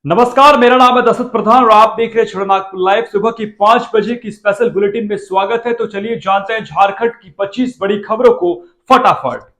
नमस्कार, मेरा नाम है दशरथ प्रधान और आप देख रहे हैं छड़नागपुर लाइव। सुबह की 5 बजे की स्पेशल बुलेटिन में स्वागत है। तो चलिए जानते हैं झारखंड की 25 बड़ी खबरों को फटाफट।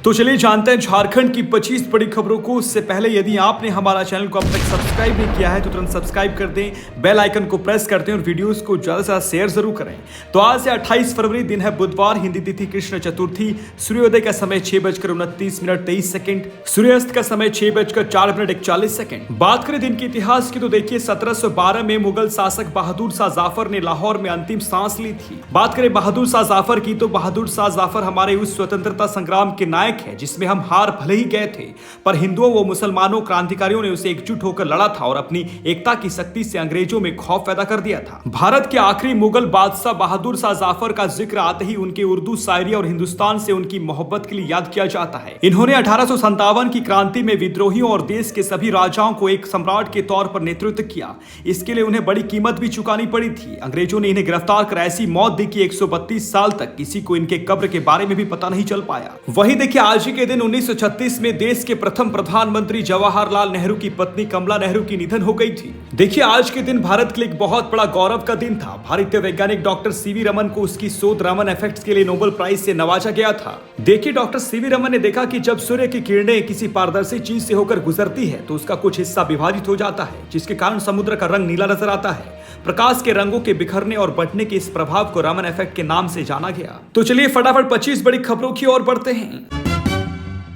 तो चलिए जानते हैं झारखंड की 25 बड़ी खबरों को। उससे पहले यदि आपने हमारा चैनल को अब तक सब्सक्राइब नहीं किया है तो तुरंत सब्सक्राइब कर दें, बेल आइकन को प्रेस कर दें और वीडियोस को ज्यादा से ज्यादा शेयर जरूर करें। तो आज से 28 फरवरी दिन है बुधवार, हिंदी तिथि कृष्ण चतुर्थी। सूर्योदय का समय 6:29 सूर्यास्त का समय 6:04 बात करें दिन के इतिहास की तो देखिए 1712 में मुगल शासक बहादुर शाह जाफर ने लाहौर में अंतिम सांस ली थी। बात करें बहादुर शाह जाफर की तो बहादुर शाह जाफर हमारे उस स्वतंत्रता संग्राम के नायक है जिसमें हम हार भले ही गए थे, पर हिंदुओं व मुसलमानों क्रांतिकारियों ने उसे एकजुट होकर लड़ा था और अपनी एकता की शक्ति से अंग्रेजों में खौफ पैदा कर दिया था। भारत के आखिरी मुगल बादशाह बहादुर शाह जाफर का जिक्र आते ही उनके उर्दू शायरी और हिंदुस्तान से उनकी मोहब्बत के लिए याद किया जाता है। इन्होंने 1857 की क्रांति में विद्रोहियों और देश के सभी राजाओं को एक सम्राट के तौर पर नेतृत्व किया। इसके लिए उन्हें बड़ी कीमत भी चुकानी पड़ी थी। अंग्रेजों ने इन्हें गिरफ्तार कर ऐसी मौत दी कि 132 साल तक किसी को इनके कब्र के बारे में भी पता नहीं चल पाया। वही देखिए आज ही के दिन 1936 में देश के प्रथम प्रधानमंत्री जवाहरलाल नेहरू की पत्नी कमला नेहरू की निधन हो गई थी। देखिए आज के दिन भारत के लिए एक बहुत बड़ा गौरव का दिन था। भारतीय वैज्ञानिक डॉक्टर सीवी रमन को उसकी शोध रमन इफेक्ट्स के लिए नोबेल प्राइज से नवाजा गया था। देखिए डॉक्टर सीवी रमन ने देखा कि जब सूर्य की किरणें किसी पारदर्शी चीज से होकर गुजरती है तो उसका कुछ हिस्सा विभाजित हो जाता है, जिसके कारण समुद्र का रंग नीला नजर आता है। प्रकाश के रंगों के बिखरने और बंटने के इस प्रभाव को रमन इफेक्ट के नाम से जाना गया। तो चलिए फटाफट 25 बड़ी खबरों की ओर बढ़ते हैं।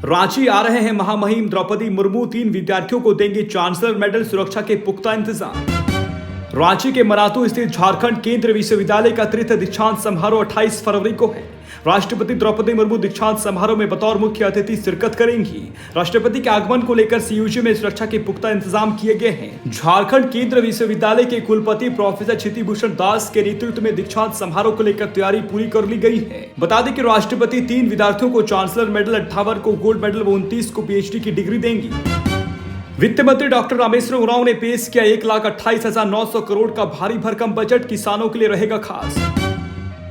रांची आ रहे हैं महामहिम द्रौपदी मुर्मू, 3 विद्यार्थियों को देंगे चांसलर मेडल, सुरक्षा के पुख्ता इंतजाम। रांची के मनातू स्थित झारखंड केंद्रीय विश्वविद्यालय का तृतीय दीक्षांत समारोह 28 फरवरी को है। राष्ट्रपति द्रौपदी मुर्मू दीक्षांत समारोह में बतौर मुख्य अतिथि शिरकत करेंगी। राष्ट्रपति के आगमन को लेकर सीयूजी में सुरक्षा के पुख्ता इंतजाम किए गए हैं। झारखंड केंद्रीय विश्वविद्यालय के कुलपति प्रोफेसर क्षितिभूषण दास के नेतृत्व में दीक्षांत समारोह को लेकर तैयारी पूरी कर ली गई है। बता दें कि राष्ट्रपति 3 विद्यार्थियों को चांसलर मेडल, 58 को गोल्ड मेडल व 29 को पीएचडी की डिग्री देंगी। वित्त मंत्री डॉक्टर रामेश्वर उरांव ने पेश किया 1,28,900 करोड़ का भारी भरकम बजट, किसानों के लिए रहेगा खास।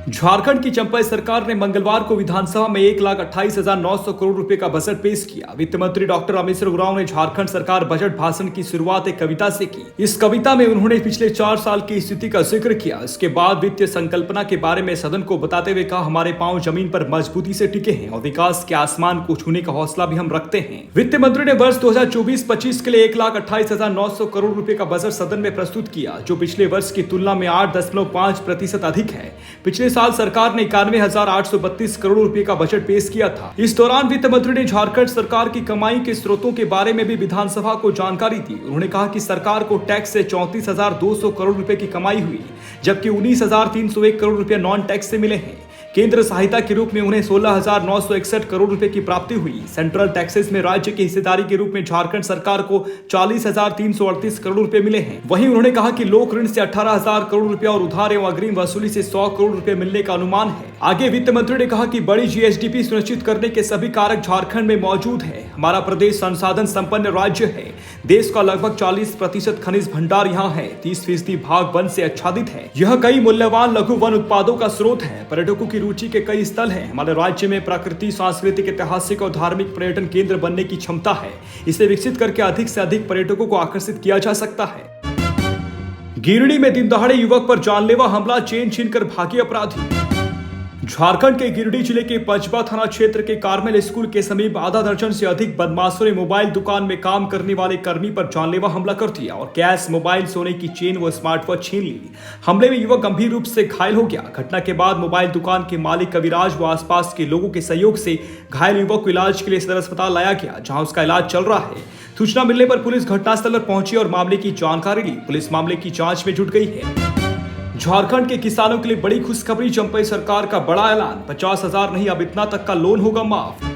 झारखंड की चंपाई सरकार ने मंगलवार को विधानसभा में 1,28,900 करोड़ रुपए का बजट पेश किया। वित्त मंत्री डॉक्टर रामेश्वर उरांव ने झारखंड सरकार बजट भाषण की शुरुआत एक कविता से की। इस कविता में उन्होंने पिछले 4 साल की स्थिति का जिक्र किया। इसके बाद वित्तीय संकल्पना के बारे में सदन को बताते हुए कहा, हमारे पांव जमीन पर मजबूती से टिके हैं और विकास के आसमान को छूने का हौसला भी हम रखते हैं। वित्त मंत्री ने वर्ष 2024-25 के लिए 1,28,900 करोड़ रुपए का बजट सदन में प्रस्तुत किया, जो पिछले वर्ष की तुलना में 8.5% अधिक है। पिछले साल सरकार ने 91,832 करोड़ रुपए का बजट पेश किया था। इस दौरान वित्त मंत्री ने झारखंड सरकार की कमाई के स्रोतों के बारे में भी विधानसभा को जानकारी दी। उन्होंने कहा कि सरकार को टैक्स से 34,200 करोड़ रुपए की कमाई हुई, जबकि 19,301 करोड़ रुपए नॉन टैक्स से मिले हैं। केंद्र सहायता के रूप में उन्हें 16,961 करोड़ रुपए की प्राप्ति हुई। सेंट्रल टैक्सेस में राज्य की हिस्सेदारी के रूप में झारखंड सरकार को 40,338 करोड़ रुपए मिले हैं। वहीं उन्होंने कहा कि लोक ऋण से 18,000 करोड़ रुपया और उधार एवं अग्रिम वसूली से 100 करोड़ रुपए मिलने का अनुमान है। आगे वित्त मंत्री ने कहा कि बड़ी जीएसडीपी सुनिश्चित करने के सभी कारक झारखंड में मौजूद है। हमारा प्रदेश संसाधन संपन्न राज्य है। देश का लगभग 40% खनिज भंडार यहाँ है। 30% भाग वन से आच्छादित है। यह कई मूल्यवान लघु वन उत्पादों का स्रोत है। पर्यटकों की रुचि के कई स्थल हैं। हमारे राज्य में प्रकृति, सांस्कृतिक, ऐतिहासिक और धार्मिक पर्यटन केंद्र बनने की क्षमता है। इसे विकसित करके अधिक से अधिक पर्यटकों को आकर्षित किया जा सकता है। गिरिडीह में दिन दहाड़े युवक पर जानलेवा हमला, चेन छीनकर भागे अपराधी। झारखंड के गिरिडीह जिले के पचबा थाना क्षेत्र के कार्मेल स्कूल के समीप आधा दर्जन से अधिक बदमाशों ने मोबाइल दुकान में काम करने वाले कर्मी पर जानलेवा हमला कर दिया और कैश, मोबाइल, सोने की चेन व स्मार्टवॉच छीन ली। हमले में युवक गंभीर रूप से घायल हो गया। घटना के बाद मोबाइल दुकान के मालिक कविराज व आसपास के लोगों के सहयोग से घायल युवक को इलाज के लिए सदर अस्पताल लाया गया, जहां उसका इलाज चल रहा है। सूचना मिलने पर पुलिस घटनास्थल पर पहुंची और मामले की जानकारी ली। पुलिस मामले की जांच में जुट गई है। झारखंड के किसानों के लिए बड़ी खुशखबरी, चंपाई सरकार का बड़ा ऐलान, 50,000 नहीं अब इतना तक का लोन होगा माफ।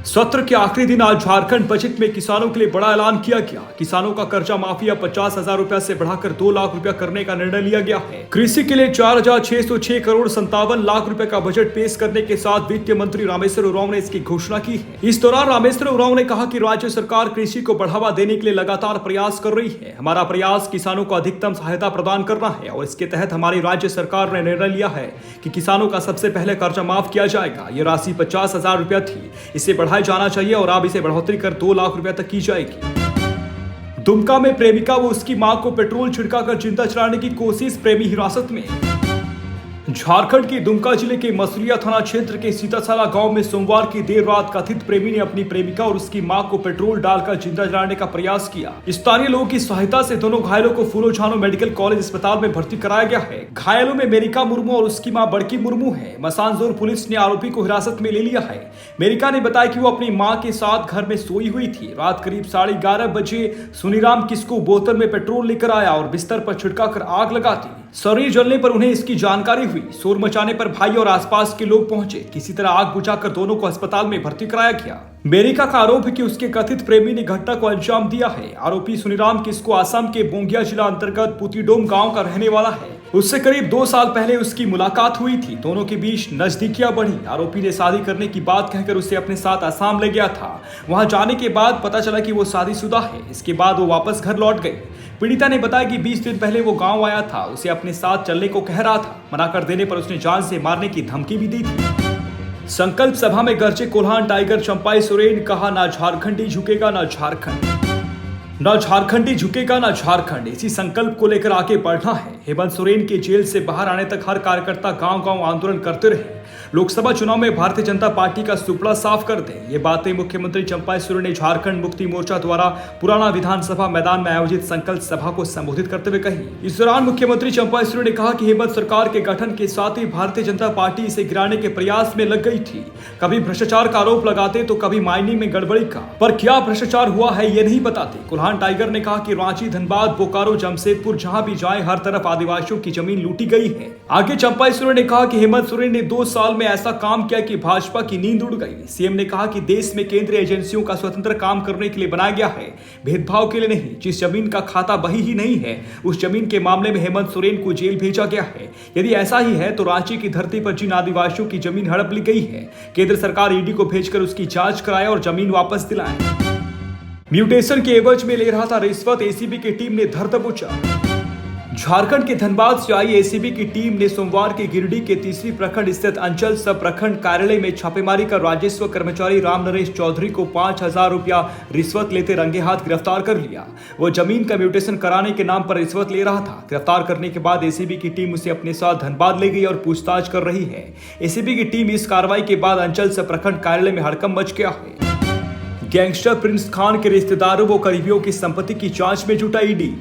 सत्र के आखिरी दिन आज झारखंड बजट में किसानों के लिए बड़ा ऐलान किया गया। किसानों का कर्जा माफी अब 50,000 रुपया से बढ़ाकर 2 लाख रुपया करने का निर्णय लिया गया है। कृषि के लिए 4,606 करोड़ 57 लाख रुपए का बजट पेश करने के साथ वित्त मंत्री रामेश्वर उरांव ने इसकी घोषणा की है। इस दौरान रामेश्वर उरांव ने कहा कि राज्य सरकार कृषि को बढ़ावा देने के लिए लगातार प्रयास कर रही है। हमारा प्रयास किसानों को अधिकतम सहायता प्रदान करना है और इसके तहत हमारी राज्य सरकार ने निर्णय लिया है कि किसानों का सबसे पहले कर्जा माफ किया जाएगा। यह राशि 50,000 रुपया थी, इसे बढ़ाया जाना चाहिए और अब इसे बढ़ोतरी कर 2 लाख रुपया तक की जाएगी। दुमका में प्रेमिका व उसकी मां को पेट्रोल छिड़काकर जिंदा जलाने की कोशिश, प्रेमी हिरासत में। झारखंड के दुमका जिले के मसलिया थाना क्षेत्र के सीतासाला गांव में सोमवार की देर रात कथित प्रेमी ने अपनी प्रेमिका और उसकी मां को पेट्रोल डालकर जिंदा जलाने का प्रयास किया। स्थानीय लोगों की सहायता से दोनों घायलों को फूलो झानो मेडिकल कॉलेज अस्पताल में भर्ती कराया गया है। घायलों में मेरिका मुर्मू और उसकी मां बड़की मुर्मू है। मसानजोर पुलिस ने आरोपी को हिरासत में ले लिया है। मेरिका ने बताया कि वो अपनी मां के साथ घर में सोई हुई थी। रात करीब 11:30 बजे सुनीराम किस्कू बोतल में पेट्रोल लेकर आया और बिस्तर पर छिड़काकर आग लगा दी। शरीर जलने पर उन्हें इसकी जानकारी हुई। शोर मचाने पर भाई और आसपास के लोग पहुंचे। किसी तरह आग बुझाकर दोनों को अस्पताल में भर्ती कराया गया। मेरिका का आरोप है कि उसके कथित प्रेमी ने घटना को अंजाम दिया है। आरोपी सुनीराम किस्कू असम के बोंगिया जिला अंतर्गत पुतीडोम गांव का रहने वाला है। उससे करीब 2 साल पहले उसकी मुलाकात हुई थी। दोनों के बीच नजदीकियां बढ़ी। आरोपी ने शादी करने की बात कहकर उसे अपने साथ असम ले गया था। वहां जाने के बाद पता चला कि वो शादीशुदा है। इसके बाद वो वापस घर लौट गई। पीड़िता ने बताया कि 20 दिन पहले वो गांव आया था। उसे अपने साथ चलने को कह रहा था। मना कर देने पर उसने जान से मारने की धमकी भी दी थी। संकल्प सभा में गरजे कोल्हान टाइगर चंपाई सोरेन, कहा ना झारखंडी झुकेगा ना झारखंड, ना झारखंडी झुकेगा ना झारखंड। इसी संकल्प को लेकर आगे बढ़ना है। हेमंत सोरेन के जेल से बाहर आने तक हर कार्यकर्ता गांव-गांव आंदोलन करते रहे। लोकसभा चुनाव में भारतीय जनता पार्टी का सुपड़ा साफ कर दे। ये बातें मुख्यमंत्री चंपाई सोरेन ने झारखंड मुक्ति मोर्चा द्वारा पुराना विधानसभा मैदान में आयोजित संकल्प सभा को संबोधित करते हुए कही। इस दौरान मुख्यमंत्री चंपाई सोरेन ने कहा कि हेमंत सरकार के गठन के साथ ही भारतीय जनता पार्टी इसे गिराने के प्रयास में लग गई थी। कभी भ्रष्टाचार का आरोप लगाते तो कभी माइनिंग में गड़बड़ी का, पर क्या भ्रष्टाचार हुआ है ये नहीं बताते। कोल्हान टाइगर ने कहा कि रांची, धनबाद, बोकारो, जमशेदपुर जहां भी जाए हर तरफ आदिवासियों की जमीन लूटी गई है। आगे चंपाई सोरेन ने कहा कि हेमंत सोरेन ने 2 साल में ऐसा काम किया कि भाजपा की नींद उड़ गई। सीएम ने कहा कि देश में केंद्रीय एजेंसियों का स्वतंत्र काम करने के लिए बनाया गया है, भेदभाव के लिए नहीं। जिस जमीन का खाता बही ही नहीं है उस जमीन के मामले में हेमंत सोरेन को जेल भेजा गया है। यदि ऐसा ही है तो रांची की धरती पर जिन आदिवासियों की जमीन हड़प ली गई है, केंद्र सरकार ईडी को भेजकर उसकी जांच कराए और जमीन वापस दिलाए। म्यूटेशन के एवज में ले रहा था रिश्वत, एसीबी की टीम ने धर दबोचा। झारखंड के धनबाद से आई एसीबी की टीम ने सोमवार के गिरिडीह के तीसरी प्रखंड स्थित अंचल सब प्रखंड कार्यालय में छापेमारी कर राजस्व कर्मचारी राम नरेश चौधरी को 5,000 रुपया रिश्वत लेते रंगे हाथ गिरफ्तार कर लिया। वो जमीन का म्यूटेशन कराने के नाम पर रिश्वत ले रहा था। गिरफ्तार करने के बाद एसीबी की टीम उसे अपने साथ धनबाद ले गई और पूछताछ कर रही है। एसीबी की टीम इस कार्रवाई के बाद अंचल सब प्रखंड कार्यालय में हड़कंप मच गया है। गैंगस्टर प्रिंस खान के रिश्तेदारों व करीबियों की संपत्ति की जांच में जुटा ईडी।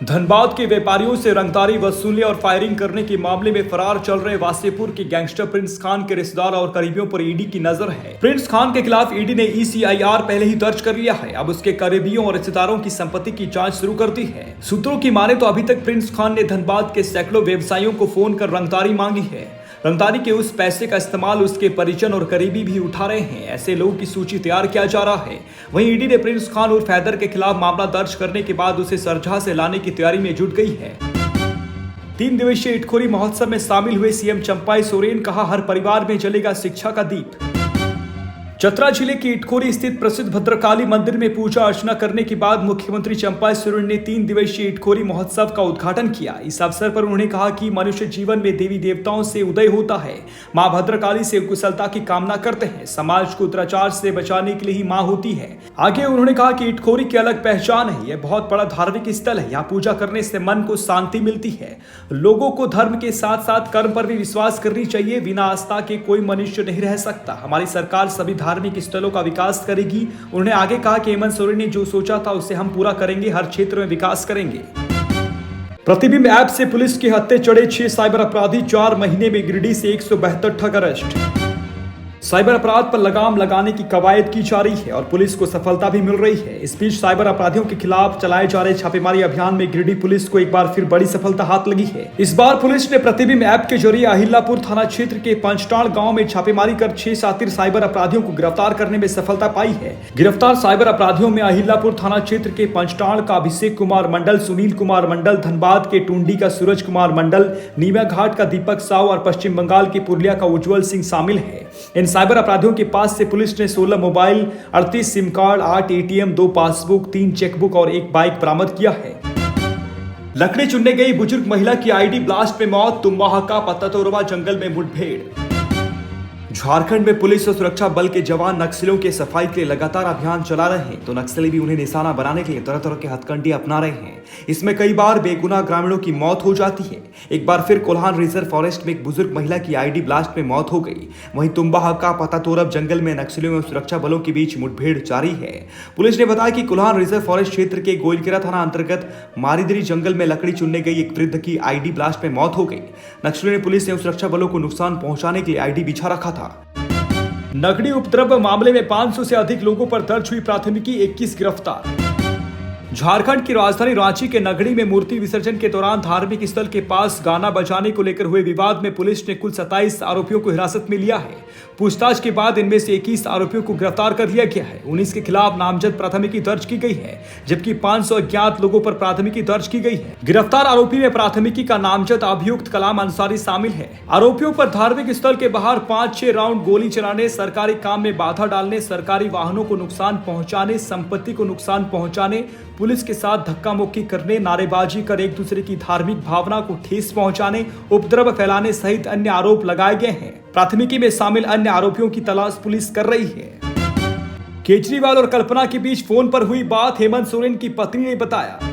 धनबाद के व्यापारियों से रंगदारी वसूलने और फायरिंग करने के मामले में फरार चल रहे वासेपुर के गैंगस्टर प्रिंस खान के रिश्तेदार और करीबियों पर ईडी की नजर है। प्रिंस खान के खिलाफ ईडी ने ECIR पहले ही दर्ज कर लिया है। अब उसके करीबियों और रिश्तेदारों की संपत्ति की जांच शुरू कर दी है। सूत्रों की माने तो अभी तक प्रिंस खान ने धनबाद के सैकड़ों व्यवसायियों को फोन कर रंगदारी मांगी है। रंगदारी के उस पैसे का इस्तेमाल उसके परिजन और करीबी भी उठा रहे हैं। ऐसे लोगों की सूची तैयार किया जा रहा है। वहीं ईडी ने प्रिंस खान उर्फ हैदर के खिलाफ मामला दर्ज करने के बाद उसे सरझा से लाने की तैयारी में जुट गई है। 3 दिवसीय इटखोरी महोत्सव में शामिल हुए सीएम चंपाई सोरेन, कहा हर परिवार में जलेगा शिक्षा का दीप। चतरा जिले की इटखोरी स्थित प्रसिद्ध भद्रकाली मंदिर में पूजा अर्चना करने के बाद मुख्यमंत्री चंपाई सोरेन ने 3 दिवसीय इटखोरी महोत्सव का उद्घाटन किया। इस अवसर पर उन्होंने कहा कि मनुष्य जीवन में देवी देवताओं से उदय होता है। मां भद्रकाली से कुशलता की कामना करते हैं। समाज को दुराचार से बचाने के लिए ही मां होती है। आगे उन्होंने कहा कि इटखोरी की अलग पहचान है। यह बहुत बड़ा धार्मिक स्थल है। यहाँ पूजा करने से मन को शांति मिलती है। लोगों को धर्म के साथ साथ कर्म पर भी विश्वास करनी चाहिए। बिना आस्था के कोई मनुष्य नहीं रह सकता। हमारी सरकार सभी धार्मिक स्थलों का विकास करेगी। उन्होंने आगे कहा कि हेमंत सोरेन ने जो सोचा था उसे हम पूरा करेंगे। हर क्षेत्र में विकास करेंगे। प्रतिबिंब ऐप से पुलिस के हत्थे चढ़े 6 साइबर अपराधी। 4 महीने में गिरिडीह से 172 ठग अरेस्ट। साइबर अपराध पर लगाम लगाने की कवायद की जा रही है और पुलिस को सफलता भी मिल रही है। इस बीच साइबर अपराधियों के खिलाफ चलाए जा रहे छापेमारी अभियान में गिरिडीह पुलिस को एक बार फिर बड़ी सफलता हाथ लगी है। इस बार पुलिस ने प्रतिबिंब ऐप के जरिए अहिल्यापुर थाना क्षेत्र के पंचटाड़ गांव में छापेमारी कर 6 शातिर साइबर अपराधियों को गिरफ्तार करने में सफलता पाई है। गिरफ्तार साइबर अपराधियों में अहिल्यापुर थाना क्षेत्र के पंचटाड़ का अभिषेक कुमार मंडल, सुनील कुमार मंडल, धनबाद के टुंडी का सूरज कुमार मंडल, नीवा घाट का दीपक साव और पश्चिम बंगाल के पुरलिया का उज्जवल सिंह शामिल है। इन साइबर अपराधियों के पास से पुलिस ने 16 mobile, 38 SIM card, 8 ATM, 2 passbook, 3 chequebook और 1 बाइक बरामद किया है। लकड़ी चुनने गई बुजुर्ग महिला की आईडी ब्लास्ट में मौत। तुम्बाहा का पत्तातोरवा जंगल में मुठभेड़। झारखंड में पुलिस और सुरक्षा बल के जवान नक्सलियों के सफाई के लिए लगातार अभियान चला रहे हैं, तो नक्सली भी उन्हें निशाना बनाने के लिए तरह तरह के हथकंडे अपना रहे हैं। इसमें कई बार बेगुनाह ग्रामीणों की मौत हो जाती है। एक बार फिर कोल्हान रिजर्व फॉरेस्ट में एक बुजुर्ग महिला की आईडी ब्लास्ट में मौत हो गई। वहीं तुम्बाहा का पतातोरब जंगल में नक्सलियों और सुरक्षा बलों के बीच मुठभेड़ जारी है। पुलिस ने बताया कि कोल्हान रिजर्व फॉरेस्ट क्षेत्र के गोइलकेरा थाना अंतर्गत मारीदरी जंगल में लकड़ी चुनने गई एक वृद्ध की आईडी ब्लास्ट में मौत हो गई। नक्सलियों ने पुलिस एवं सुरक्षा बलों को नुकसान पहुंचाने के लिए आईडी बिछा रखा था। नगड़ी उपद्रव मामले में 500 से अधिक लोगों पर दर्ज हुई प्राथमिकी, 21 गिरफ्तार। झारखंड की राजधानी रांची के नगड़ी में मूर्ति विसर्जन के दौरान धार्मिक स्थल के पास गाना बजाने को लेकर हुए विवाद में पुलिस ने कुल 27 आरोपियों को हिरासत में लिया है। पूछताछ के बाद इनमें से 21 आरोपियों को गिरफ्तार कर लिया गया है। 19 के खिलाफ नामजद प्राथमिकी दर्ज की गई है, जबकि 500 अज्ञात लोगों पर प्राथमिकी दर्ज की गई है। गिरफ्तार आरोपी में प्राथमिकी का नामजद अभियुक्त कलाम अंसारी शामिल है। आरोपियों पर धार्मिक स्थल के बाहर 5-6 राउंड गोली चलाने, सरकारी काम में बाधा डालने, सरकारी वाहनों को नुकसान पहुंचाने, संपत्ति को नुकसान पहुंचाने, पुलिस के साथ धक्का मुक्की करने, नारेबाजी कर एक दूसरे की धार्मिक भावना को ठेस पहुंचाने, उपद्रव फैलाने सहित अन्य आरोप लगाए गए हैं। प्राथमिकी में शामिल अन्य आरोपियों की तलाश पुलिस कर रही है। केजरीवाल और कल्पना के बीच फोन पर हुई बात, हेमंत सोरेन की पत्नी ने बताया।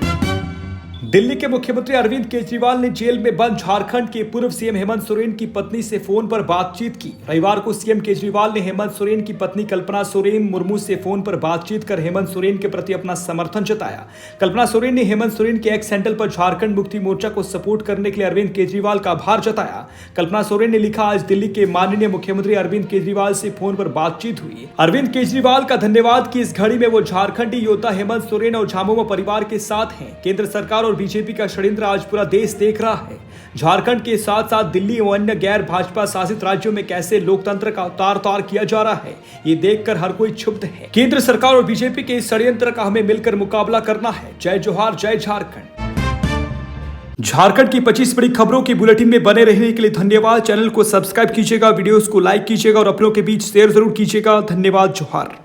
दिल्ली के मुख्यमंत्री अरविंद केजरीवाल ने जेल में बंद झारखंड के पूर्व सीएम हेमंत सोरेन की पत्नी से फोन पर बातचीत की। रविवार को सीएम केजरीवाल ने हेमंत सोरेन की पत्नी कल्पना सोरेन मुर्मू से फोन पर बातचीत कर हेमंत सोरेन के प्रति अपना समर्थन जताया। कल्पना सोरेन ने हेमंत सोरेन के एक्स हैंडल पर झारखंड मुक्ति मोर्चा को सपोर्ट करने के लिए अरविंद केजरीवाल का आभार जताया। कल्पना सोरेन ने लिखा, आज दिल्ली के माननीय मुख्यमंत्री अरविंद केजरीवाल से फोन पर बातचीत हुई। अरविंद केजरीवाल का धन्यवाद कि इस घड़ी में वो झारखंडी योद्धा हेमंत सोरेन और झामुमो परिवार के साथ हैं। केंद्र सरकार और बीजेपी का षड्यंत्र आज पूरा देश देख रहा है। झारखंड के साथ साथ दिल्ली और अन्य गैर भाजपा शासित राज्यों में कैसे लोकतंत्र का उतार किया जा रहा है, ये देखकर हर कोई क्षुब्ध है। केंद्र सरकार और बीजेपी के इस षड्यंत्र का हमें मिलकर मुकाबला करना है। जय जोहार, जय झारखंड। झारखंड की 25 बड़ी खबरों की बुलेटिन में बने रहने के लिए धन्यवाद। चैनल को सब्सक्राइब कीजिएगा, वीडियोस को लाइक कीजिएगा और अपनों के बीच शेयर जरूर कीजिएगा। धन्यवाद, जोहार।